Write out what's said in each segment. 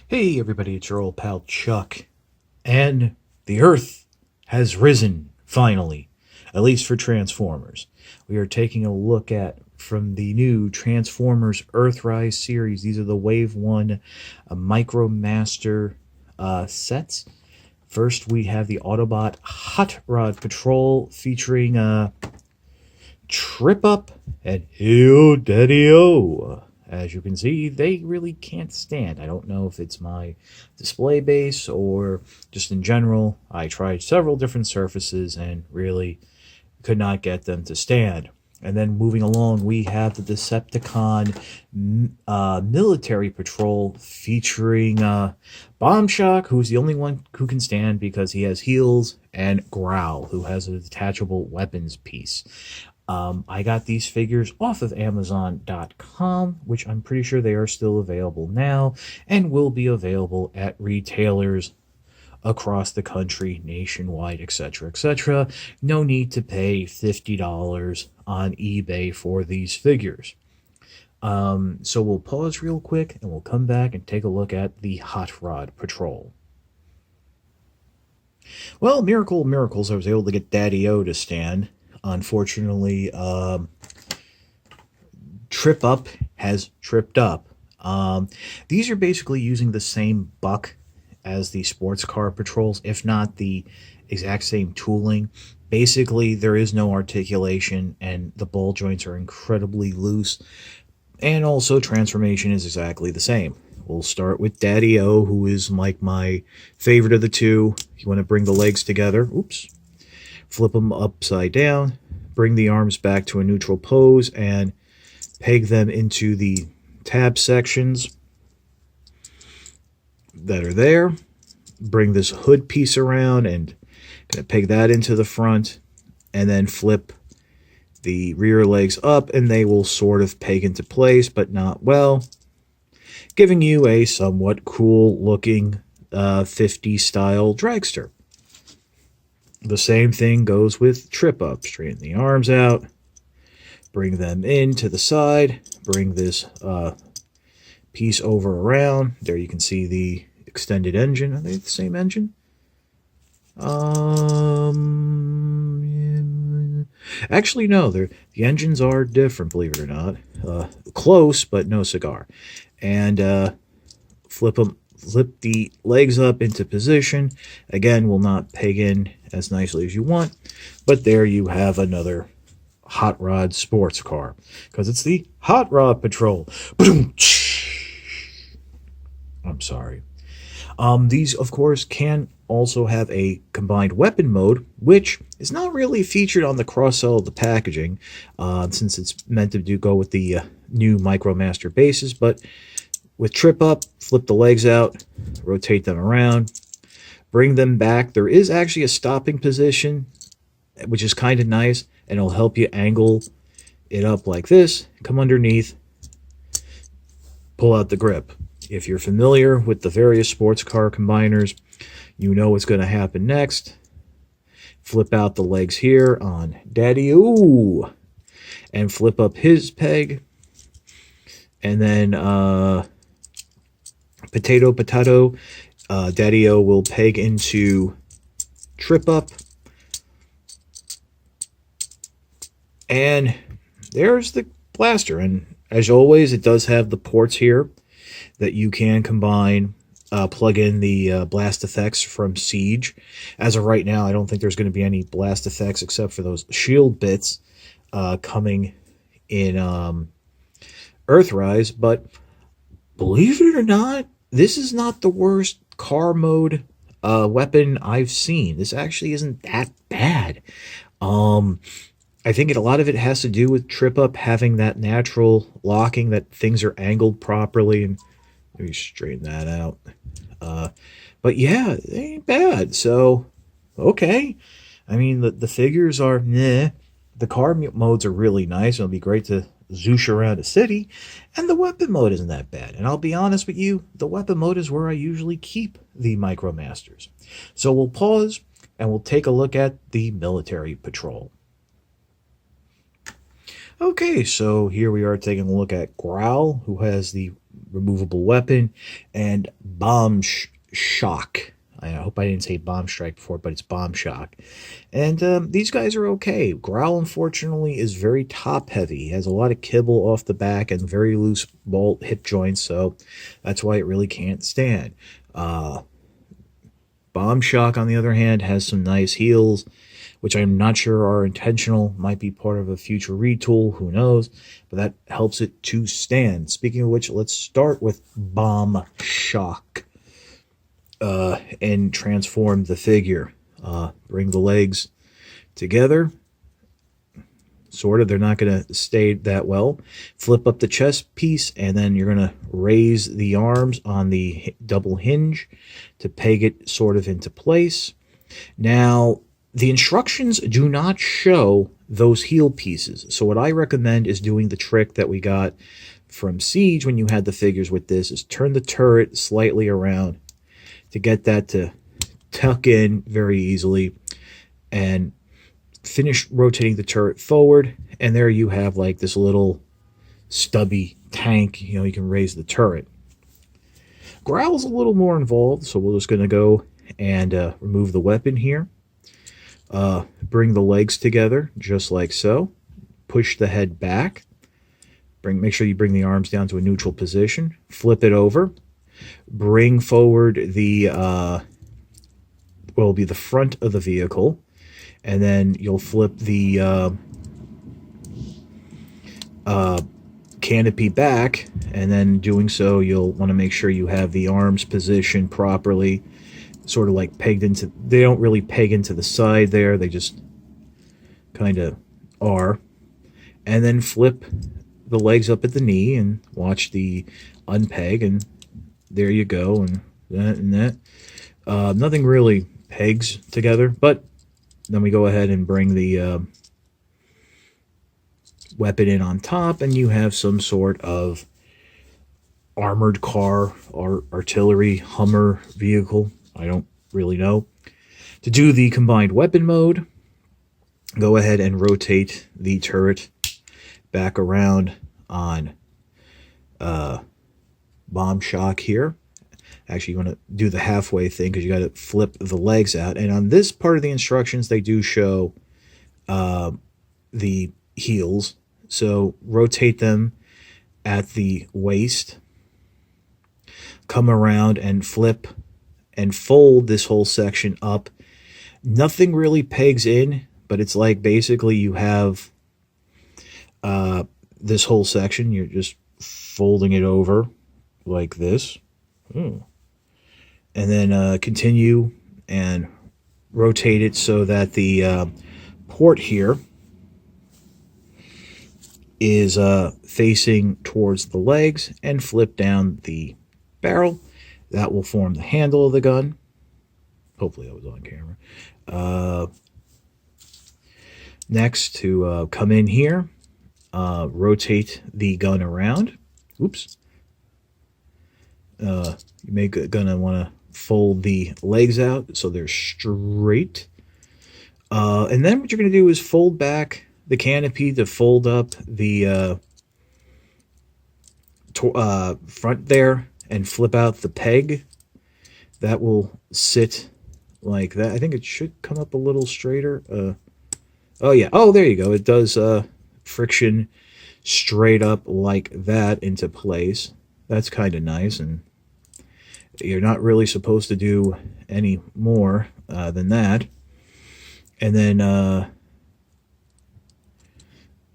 Hey everybody, it's your old pal Chuck. And the Earth has risen, finally. At least for Transformers. We are taking a look at from the new Transformers Earthrise series. These are the Wave 1 Micromaster sets. First we have the Autobot Hot Rod Patrol featuring Trip Up and Hey Daddy-O. As you can see, they really can't stand. I don't know if it's my display base or just in general. I tried several different surfaces and really could not get them to stand. And then moving along, we have the Decepticon Military Patrol featuring Bomb Shock, who's the only one who can stand because he has heels, and Growl, who has a detachable weapons piece. I got these figures off of Amazon.com, which I'm pretty sure they are still available now and will be available at retailers across the country, nationwide, etc., etc. No need to pay $50 on eBay for these figures. So we'll pause real quick and we'll come back and take a look at the Hot Rod Patrol. Well, miracle of miracles, I was able to get Daddy-O to stand. Unfortunately, Trip Up has tripped up. These are basically using the same buck as the sports car patrols, if not the exact same tooling. Basically, there is no articulation, and the ball joints are incredibly loose. And also, transformation is exactly the same. We'll start with Daddy-O, who is like my favorite of the two. You want to bring the legs together. Oops. Flip them upside down, bring the arms back to a neutral pose, and peg them into the tab sections that are there. Bring this hood piece around and gonna peg that into the front, and then flip the rear legs up, and they will sort of peg into place, but not well, giving you a somewhat cool looking 50s style dragster. The same thing goes with Trip Up. Straighten the arms out, bring them in to the side, bring this piece over around. There you can see the extended engine. Are they the same engine? Actually, no. The engines are different, believe it or not. Close, but no cigar. And flip the legs up into position. Again, will not peg in as nicely as you want, but there you have another Hot Rod sports car, because it's the Hot Rod Patrol. I'm sorry. These, of course, can also have a combined weapon mode, which is not really featured on the cross-sell of the packaging, since it's meant to go with the new Micromaster bases, but with Trip Up, flip the legs out, rotate them around, bring them back. There is actually a stopping position, which is kind of nice, and it'll help you angle it up like this. Come underneath, pull out the grip. If you're familiar with the various sports car combiners, you know what's going to happen next. Flip out the legs here on Daddy-O, and flip up his peg, and then potato, Daddy-O will peg into Trip Up. And there's the blaster. And as always, it does have the ports here that you can combine, plug in the blast effects from Siege. As of right now, I don't think there's going to be any blast effects except for those shield bits coming in Earthrise. But believe it or not, this is not the worst car mode weapon I've seen. This actually isn't that bad. I think a lot of it has to do with Trip Up having that natural locking, that things are angled properly, and maybe straighten that out. But yeah, they ain't bad. So, okay. I mean, the figures are meh. The car modes are really nice. It'll be great to zoosh around a city, and the weapon mode isn't that bad. And I'll be honest with you, the weapon mode is where I usually keep the Micromasters. So we'll pause and we'll take a look at the Military Patrol. Okay, so here we are taking a look at Growl, who has the removable weapon, and bomb shock. I hope I didn't say bomb strike before, but it's bomb shock. And these guys are okay. Growl, unfortunately, is very top heavy. He has a lot of kibble off the back and very loose bolt hip joints, so that's why it really can't stand. Bomb shock, on the other hand, has some nice heals, which I'm not sure are intentional. Might be part of a future retool, who knows? But that helps it to stand. Speaking of which, let's start with bomb shock. And transform the figure. Bring the legs together. Sort of. They're not going to stay that well. Flip up the chest piece, and then you're going to raise the arms on the double hinge to peg it sort of into place. Now, the instructions do not show those heel pieces. So what I recommend is doing the trick that we got from Siege when you had the figures with this, is turn the turret slightly around to get that to tuck in very easily, and finish rotating the turret forward, and there you have like this little stubby tank. You can raise the turret. Growl's a little more involved, so we're just going to go and remove the weapon here. Bring the legs together just like so. Push the head back. Make sure you bring the arms down to a neutral position. Flip it over. Bring forward the will be the front of the vehicle, and then you'll flip the canopy back, and then doing so you'll want to make sure you have the arms positioned properly, sort of like pegged into, they don't really peg into the side there, they just kind of are. And then flip the legs up at the knee and watch the unpeg, and there you go, and that and that. Nothing really pegs together, but then we go ahead and bring the weapon in on top, and you have some sort of armored car or artillery Hummer vehicle. I don't really know. To do the combined weapon mode, go ahead and rotate the turret back around on bomb shock here. Actually, you want to do the halfway thing because you got to flip the legs out. And on this part of the instructions, they do show the heels. So rotate them at the waist, come around and flip and fold this whole section up. Nothing really pegs in, but it's like basically you have this whole section. You're just folding it over like this. And then continue and rotate it so that the port here is facing towards the legs, and flip down the barrel. That will form the handle of the gun. Hopefully that was on camera. Next, to come in here, rotate the gun around. Oops. You may gonna want to fold the legs out so they're straight. And then what you're going to do is fold back the canopy to fold up the front there, and flip out the peg. That will sit like that. I think it should come up a little straighter. Oh yeah, oh there you go. It does friction straight up like that into place. That's kind of nice, and you're not really supposed to do any more than that. And then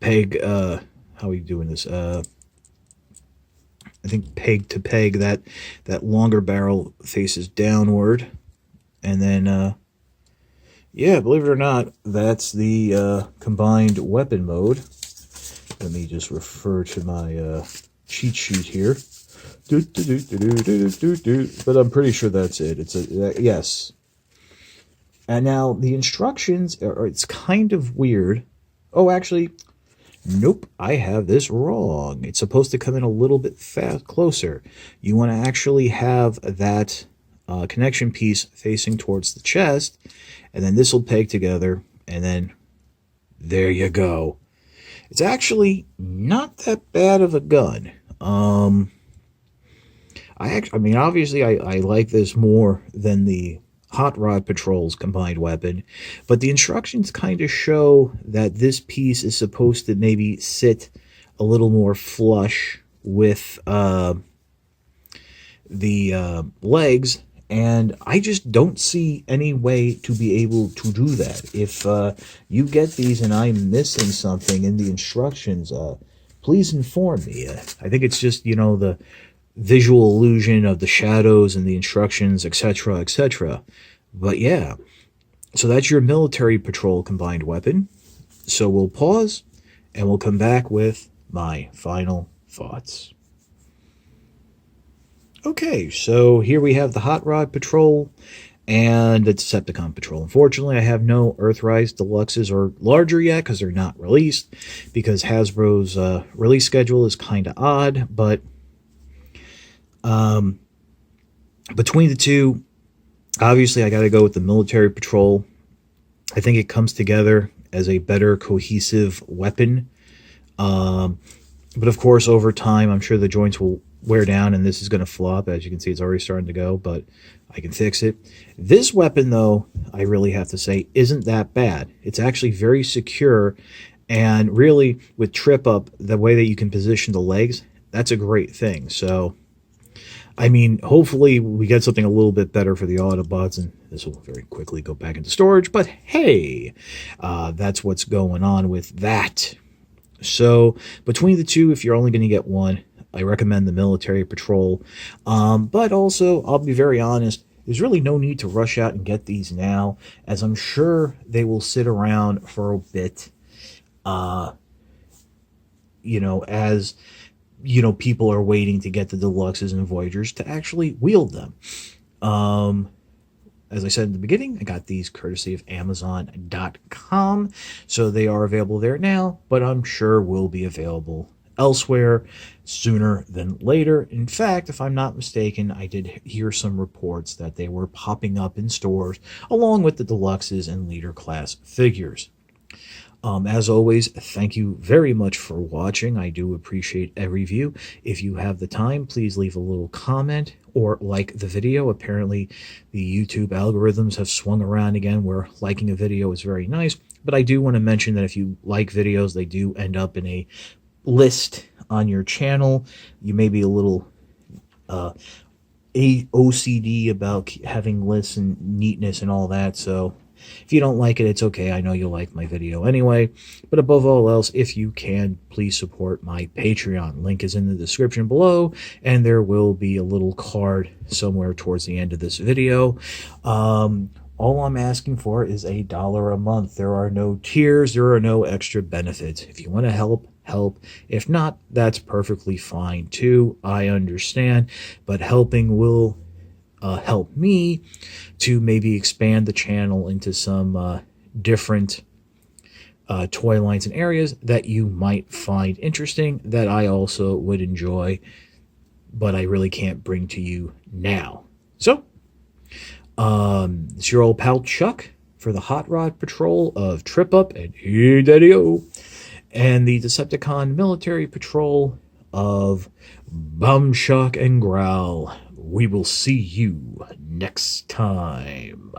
peg, how are we doing this? I think peg to peg, that longer barrel faces downward. And then, yeah, believe it or not, that's the combined weapon mode. Let me just refer to my cheat sheet here. But I'm pretty sure that's it. It's a yes. And now the instructions are, it's kind of weird. Oh, actually, nope, I have this wrong. It's supposed to come in a little bit closer. You want to actually have that connection piece facing towards the chest, and then this will peg together, and then there you go. It's actually not that bad of a gun. I mean, obviously, I like this more than the Hot Rod Patrol's combined weapon, but the instructions kind of show that this piece is supposed to maybe sit a little more flush with the legs, and I just don't see any way to be able to do that. If you get these and I'm missing something in the instructions, please inform me. I think it's just, the visual illusion of the shadows and the instructions, etc., etc. But yeah, so that's your military patrol combined weapon. So we'll pause, and we'll come back with my final thoughts. Okay, so here we have the Hot Rod Patrol and the Decepticon Patrol. Unfortunately, I have no Earthrise Deluxes or larger yet because they're not released, because Hasbro's release schedule is kind of odd, but between the two, obviously I got to go with the Military Patrol. I think it comes together as a better cohesive weapon. But of course, over time, I'm sure the joints will wear down and this is going to flop. As you can see, it's already starting to go, but I can fix it. This weapon, though, I really have to say, isn't that bad. It's actually very secure, and really, with trip up, the way that you can position the legs, that's a great thing. So, I mean, hopefully we get something a little bit better for the Autobots, and this will very quickly go back into storage, but hey, that's what's going on with that. So, between the two, if you're only going to get one, I recommend the Military Patrol. But also, I'll be very honest, there's really no need to rush out and get these now, as I'm sure they will sit around for a bit, as, people are waiting to get the Deluxes and Voyagers to actually wield them. As I said in the beginning, I got these courtesy of Amazon.com, so they are available there now, but I'm sure will be available elsewhere sooner than later. In fact, if I'm not mistaken, I did hear some reports that they were popping up in stores along with the Deluxes and Leader Class figures. As always, thank you very much for watching. I do appreciate every view. If you have the time, please leave a little comment or like the video. Apparently, the YouTube algorithms have swung around again where liking a video is very nice. But I do want to mention that if you like videos, they do end up in a list on your channel. You may be a little OCD about having lists and neatness and all that, so if you don't like it, it's okay. I know you'll like my video anyway. But above all else, if you can, please support my Patreon. Link is in the description below, and there will be a little card somewhere towards the end of this video. All I'm asking for is $1 a month. There are no tiers. There are no extra benefits. If you want to help, help. If not, that's perfectly fine too. I understand. But helping will help me to maybe expand the channel into some different toy lines and areas that you might find interesting, that I also would enjoy, but I really can't bring to you now. So, it's your old pal Chuck for the Hot Rod Patrol of Trip Up and Hey Daddy-O, and the Decepticon Military Patrol of Bum Shock and Growl. We will see you next time.